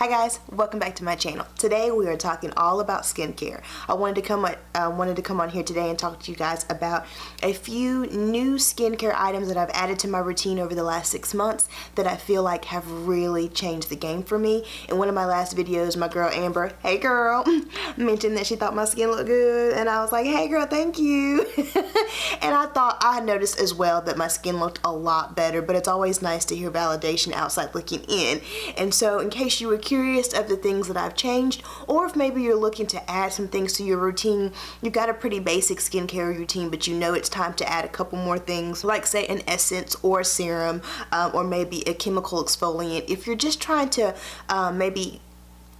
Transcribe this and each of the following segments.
Hi guys, welcome back to my channel. Today we are talking all about skincare. I wanted to come on here today and talk to you guys about a few new skincare items that I've added to my routine over the last 6 months that I feel like have really changed the game for me. In one of my last videos, my girl Amber, hey girl, mentioned that she thought my skin looked good, and I was like, hey girl, thank you. And I had noticed as well that my skin looked a lot better, but it's always nice to hear validation outside looking in. And so in case you were curious of the things that I've changed, or if maybe you're looking to add some things to your routine, you've got a pretty basic skincare routine, but you know it's time to add a couple more things, like say an essence or a serum, or maybe a chemical exfoliant. If you're just trying to maybe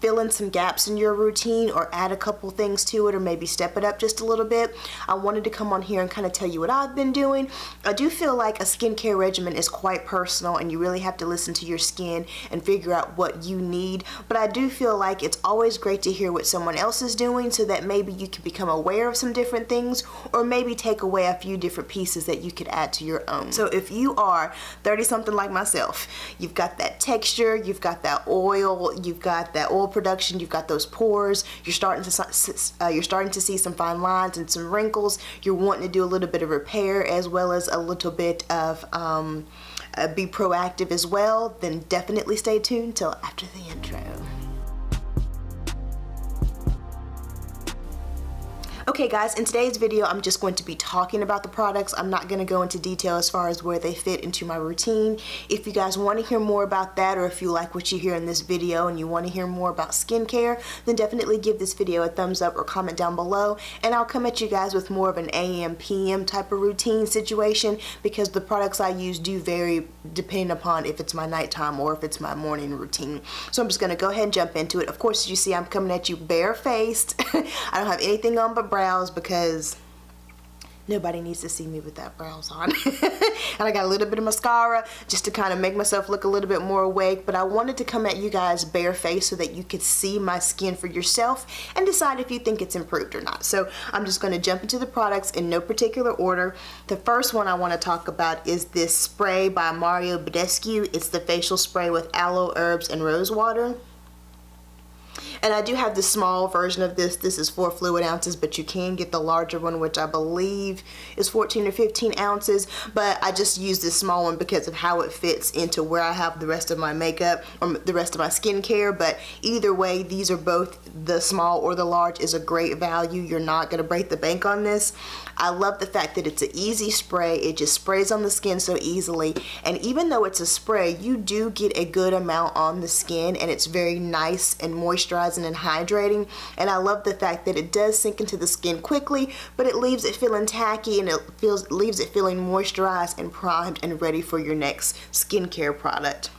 fill in some gaps in your routine or add a couple things to it, or maybe step it up just a little bit, I wanted to come on here and kind of tell you what I've been doing. I do feel like a skincare regimen is quite personal and you really have to listen to your skin and figure out what you need, but I do feel like it's always great to hear what someone else is doing so that maybe you can become aware of some different things, or maybe take away a few different pieces that you could add to your own. So if you are 30 something like myself, you've got that texture, you've got that oil, you've got that oil production, you've got those pores, you're starting to see some fine lines and some wrinkles, you're wanting to do a little bit of repair as well as a little bit of be proactive as well, then definitely stay tuned till after the intro. Okay guys, in today's video I'm just going to be talking about the products. I'm not going to go into detail as far as where they fit into my routine. If you guys want to hear more about that, or if you like what you hear in this video and you want to hear more about skincare, then definitely give this video a thumbs up or comment down below, and I'll come at you guys with more of an AM PM type of routine situation, because the products I use do vary depending upon if it's my nighttime or if it's my morning routine. So I'm just going to go ahead and jump into it. Of course, as you see, I'm coming at you barefaced. I don't have anything on but brows, because nobody needs to see me with that brows on. And I got a little bit of mascara just to kind of make myself look a little bit more awake, but I wanted to come at you guys barefaced so that you could see my skin for yourself and decide if you think it's improved or not. So I'm just going to jump into the products in no particular order. The first one I want to talk about is this spray by BADESCU. It's the facial spray with aloe, herbs, and rosewater. And I do have the small version of this. This is 4 fluid ounces, but you can get the larger one, which I believe is 14 or 15 ounces. But I just use this small one because of how it fits into where I have the rest of my makeup or the rest of my skincare. But either way, these are both, the small or the large is a great value. You're not going to break the bank on this. I love the fact that it's an easy spray. It just sprays on the skin so easily. And even though it's a spray, you do get a good amount on the skin, and it's very nice and moisturizing and hydrating. And I love the fact that it does sink into the skin quickly, but it leaves it feeling tacky, and it leaves it feeling moisturized and primed and ready for your next skincare product.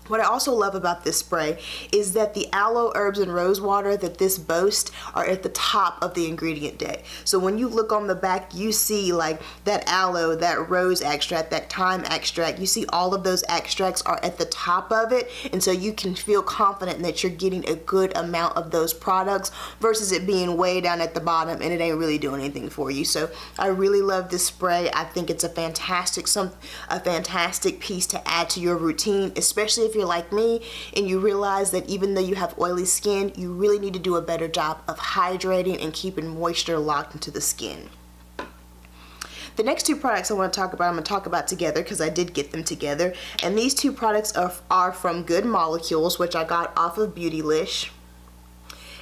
What I also love about this spray is that the aloe, herbs, and rosewater that this boasts are at the top of the ingredient deck. So when you look on the back, you see like that aloe, that rose extract, that thyme extract. You see all of those extracts are at the top of it, and so you can feel confident that you're getting a good amount of those products versus it being way down at the bottom and it ain't really doing anything for you. So I really love this spray. I think it's a fantastic piece to add to your routine, especially if you're like me and you realize that even though you have oily skin, you really need to do a better job of hydrating and keeping moisture locked into the skin. The next two products I want to talk about, I'm going to talk about together because I did get them together. And these two products are from Good Molecules, which I got off of Beautylish.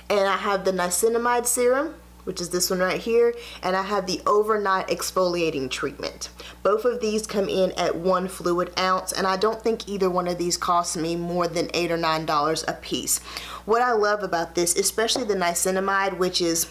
And I have the Niacinamide Serum, which is this one right here, and I have the overnight exfoliating treatment. Both of these come in at 1 fluid ounce, and I don't think either one of these costs me more than $8 or $9 a piece. What I love about this, especially the niacinamide, which is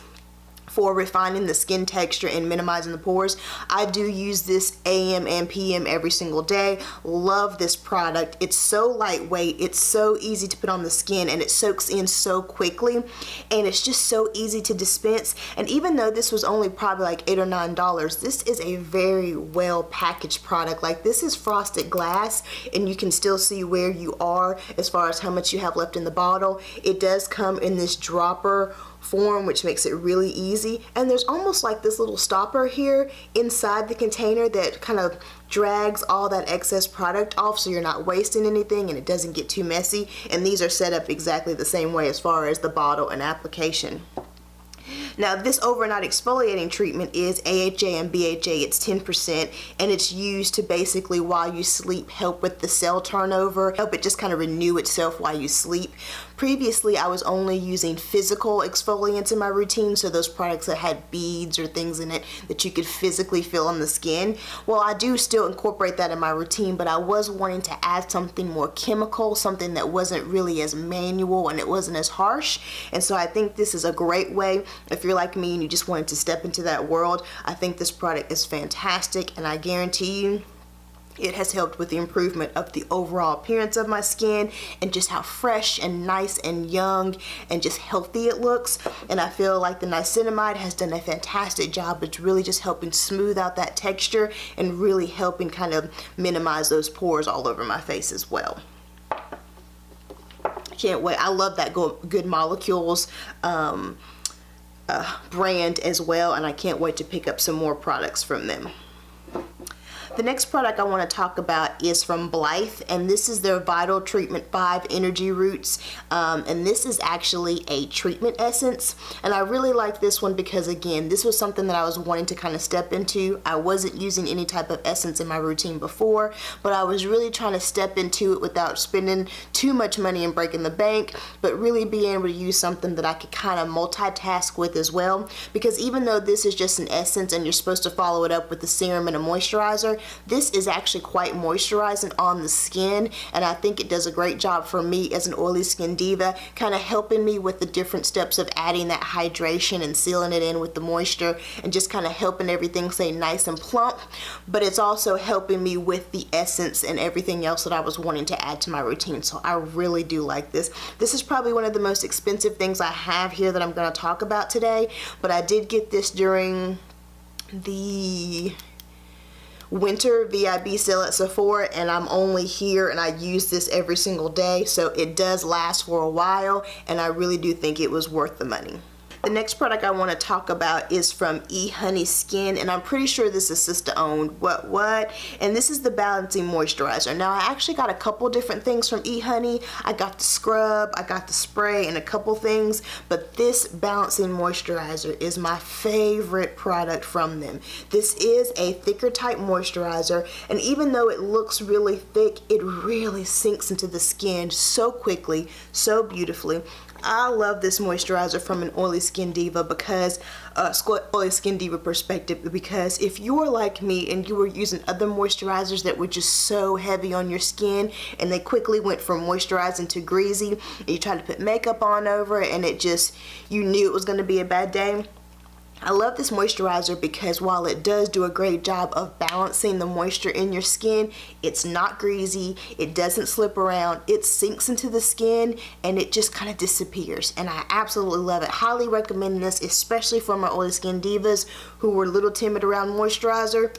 for refining the skin texture and minimizing the pores, I do use this AM and PM every single day. Love this product. It's so lightweight, it's so easy to put on the skin, and it soaks in so quickly, and it's just so easy to dispense. And even though this was only probably like $8 or $9, this is a very well packaged product. Like, this is frosted glass, and you can still see where you are as far as how much you have left in the bottle. It does come in this dropper form, which makes it really easy. And there's almost like this little stopper here inside the container that kind of drags all that excess product off, so you're not wasting anything and it doesn't get too messy. And these are set up exactly the same way as far as the bottle and application. Now, this overnight exfoliating treatment is AHA and BHA. It's 10%, and it's used to basically, while you sleep, help with the cell turnover, help it just kind of renew itself while you sleep. Previously, I was only using physical exfoliants in my routine, so those products that had beads or things in it that you could physically feel on the skin. Well, I do still incorporate that in my routine, but I was wanting to add something more chemical, something that wasn't really as manual and it wasn't as harsh. And so I think this is a great way. If you're like me and you just wanted to step into that world, I think this product is fantastic, and I guarantee you it has helped with the improvement of the overall appearance of my skin and just how fresh and nice and young and just healthy it looks. And I feel like the niacinamide has done a fantastic job. It's really just helping smooth out that texture and really helping kind of minimize those pores all over my face as well. Can't wait. I love that Good Molecules brand as well, and I can't wait to pick up some more products from them. The next product I want to talk about is from BLITHE, and this is their Vital Treatment 5 Energy Roots, and this is actually a treatment essence. And I really like this one because, again, this was something that I was wanting to kind of step into. I wasn't using any type of essence in my routine before, but I was really trying to step into it without spending too much money and breaking the bank, but really being able to use something that I could kind of multitask with as well. Because even though this is just an essence and you're supposed to follow it up with a serum and a moisturizer, this is actually quite moisturizing on the skin, and I think it does a great job for me as an oily skin diva, kind of helping me with the different steps of adding that hydration and sealing it in with the moisture and just kind of helping everything stay nice and plump. But it's also helping me with the essence and everything else that I was wanting to add to my routine. So I really do like this. This is probably one of the most expensive things I have here that I'm going to talk about today, but I did get this during the winter VIB sale at Sephora, and I'm only here and I use this every single day, so it does last for a while, and I really do think it was worth the money. The next product I want to talk about is from eHoneySkin, and I'm pretty sure this is sister owned. What? And this is the Balancing Moisturizer. Now, I actually got a couple different things from eHoney. I got the scrub, I got the spray, and a couple things, but this Balancing Moisturizer is my favorite product from them. This is a thicker type moisturizer, and even though it looks really thick, it really sinks into the skin so quickly, so beautifully. I love this moisturizer from an oily skin diva because oily skin diva perspective, because if you are like me and you were using other moisturizers that were just so heavy on your skin and they quickly went from moisturizing to greasy, and you tried to put makeup on over it and it just, you knew it was going to be a bad day. I love this moisturizer because while it does do a great job of balancing the moisture in your skin, it's not greasy, it doesn't slip around, it sinks into the skin and it just kind of disappears, and I absolutely love it. Highly recommend this, especially for my oily skin divas who were a little timid around moisturizer.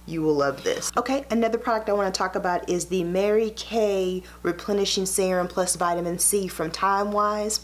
You will love this. Okay, another product I want to talk about is the Mary Kay Replenishing Serum plus Vitamin C from TimeWise.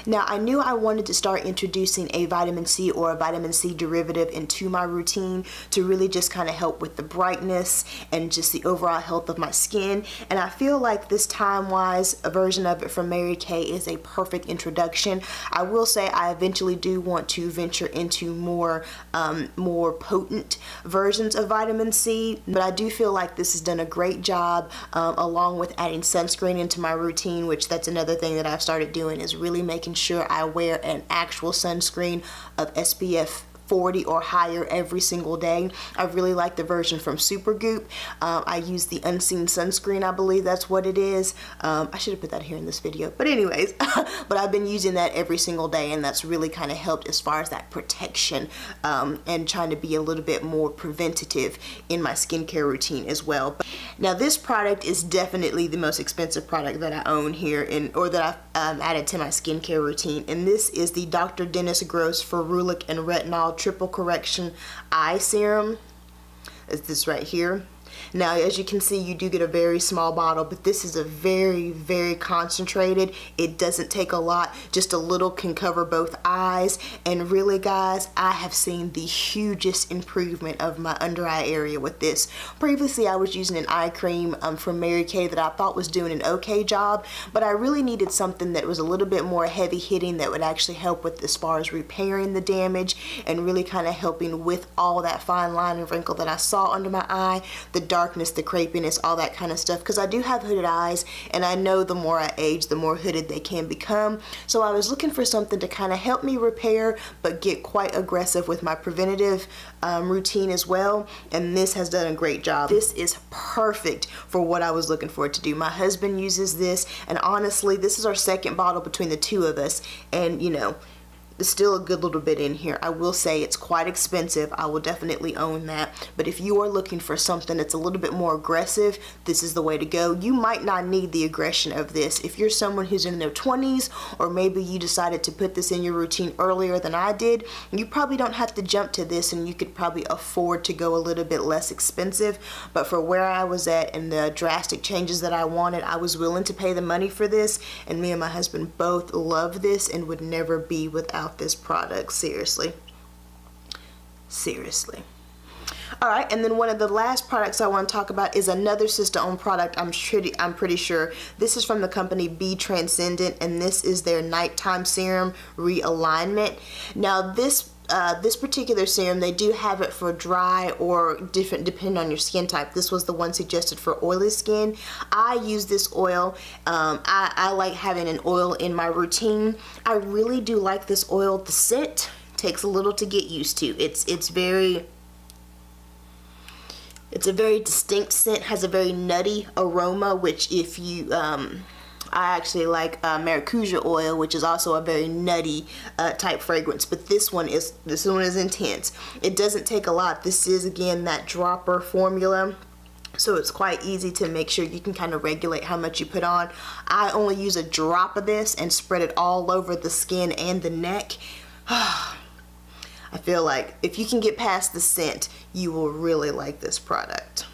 Now, I knew I wanted to start introducing a vitamin C or a vitamin C derivative into my routine to really just kind of help with the brightness and just the overall health of my skin. And I feel like this TimeWise version of it from Mary Kay is a perfect introduction. I will say I eventually do want to venture into more potent versions of vitamin C, but I do feel like this has done a great job along with adding sunscreen into my routine, which that's another thing that I've started doing, is really making sure I wear an actual sunscreen of SPF 40 or higher every single day. I really like the version from Supergoop. I use the Unseen Sunscreen, I believe that's what it is. I should have put that here in this video, but anyways, but I've been using that every single day, and that's really kind of helped as far as that protection and trying to be a little bit more preventative in my skincare routine as well. But now, this product is definitely the most expensive product that I own here, or that I've added to my skincare routine, and this is the Dr. Dennis Gross Ferulic and Retinol Triple Correction Eye Serum. It's this right here. Now, as you can see, you do get a very small bottle, but this is a very, very concentrated. It doesn't take a lot. Just a little can cover both eyes. And really, guys, I have seen the hugest improvement of my under eye area with this. Previously, I was using an eye cream from Mary Kay that I thought was doing an okay job, but I really needed something that was a little bit more heavy hitting that would actually help with as far as repairing the damage and really kind of helping with all that fine line and wrinkle that I saw under my eye, the darkness, the crepiness, all that kind of stuff, because I do have hooded eyes, and I know the more I age, the more hooded they can become. So I was looking for something to kind of help me repair but get quite aggressive with my preventative routine as well, and this has done a great job. This is perfect for what I was looking for it to do. My husband uses this, and honestly, this is our second bottle between the two of us, and you know, there's still a good little bit in here. I will say it's quite expensive. I will definitely own that. But if you are looking for something that's a little bit more aggressive, this is the way to go. You might not need the aggression of this. If you're someone who's in their 20s, or maybe you decided to put this in your routine earlier than I did, you probably don't have to jump to this, and you could probably afford to go a little bit less expensive. But for where I was at and the drastic changes that I wanted, I was willing to pay the money for this, and me and my husband both love this and would never be without this product. Seriously. Alright, and then one of the last products I want to talk about is another sister-owned product. I'm pretty sure this is from the company Transcendent, and this is their nighttime serum Realignment. Now this particular serum, they do have it for dry or different depending on your skin type. This was the one suggested for oily skin. I use this oil. I like having an oil in my routine. I really do like this oil. The scent takes a little to get used to. It's a very distinct scent, has a very nutty aroma, which if you I actually like maracuja oil, which is also a very nutty type fragrance, but this one is intense. It doesn't take a lot. This is again that dropper formula, so it's quite easy to make sure you can kind of regulate how much you put on. I only use a drop of this and spread it all over the skin and the neck. I feel like if you can get past the scent, you will really like this product.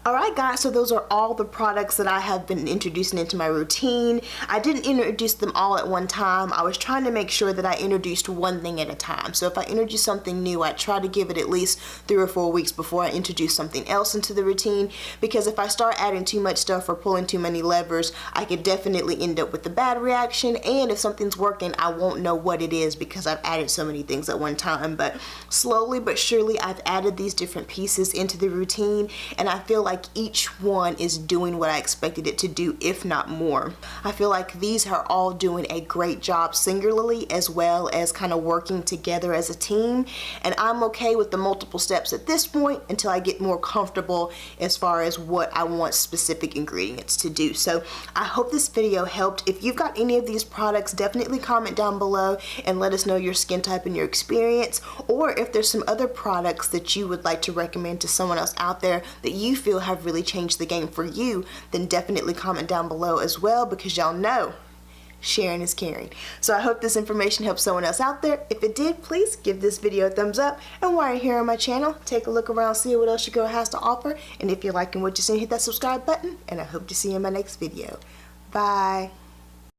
Alright guys, so those are all the products that I have been introducing into my routine. I didn't introduce them all at one time. I was trying to make sure that I introduced one thing at a time. So if I introduce something new, I try to give it at least 3 or 4 weeks before I introduce something else into the routine, because if I start adding too much stuff or pulling too many levers, I could definitely end up with a bad reaction, and if something's working, I won't know what it is because I've added so many things at one time. But slowly but surely, I've added these different pieces into the routine, and I feel like each one is doing what I expected it to do, if not more. I feel like these are all doing a great job singularly as well as kind of working together as a team, and I'm okay with the multiple steps at this point until I get more comfortable as far as what I want specific ingredients to do. So I hope this video helped. If you've got any of these products, definitely comment down below and let us know your skin type and your experience, or if there's some other products that you would like to recommend to someone else out there that you feel have really changed the game for you, then definitely comment down below as well, because y'all know sharing is caring. So I hope this information helps someone else out there. If it did, please give this video a thumbs up, and while you're here on my channel, take a look around, see what else your girl has to offer, and if you're liking what you're seeing, hit that subscribe button, and I hope to see you in my next video. Bye.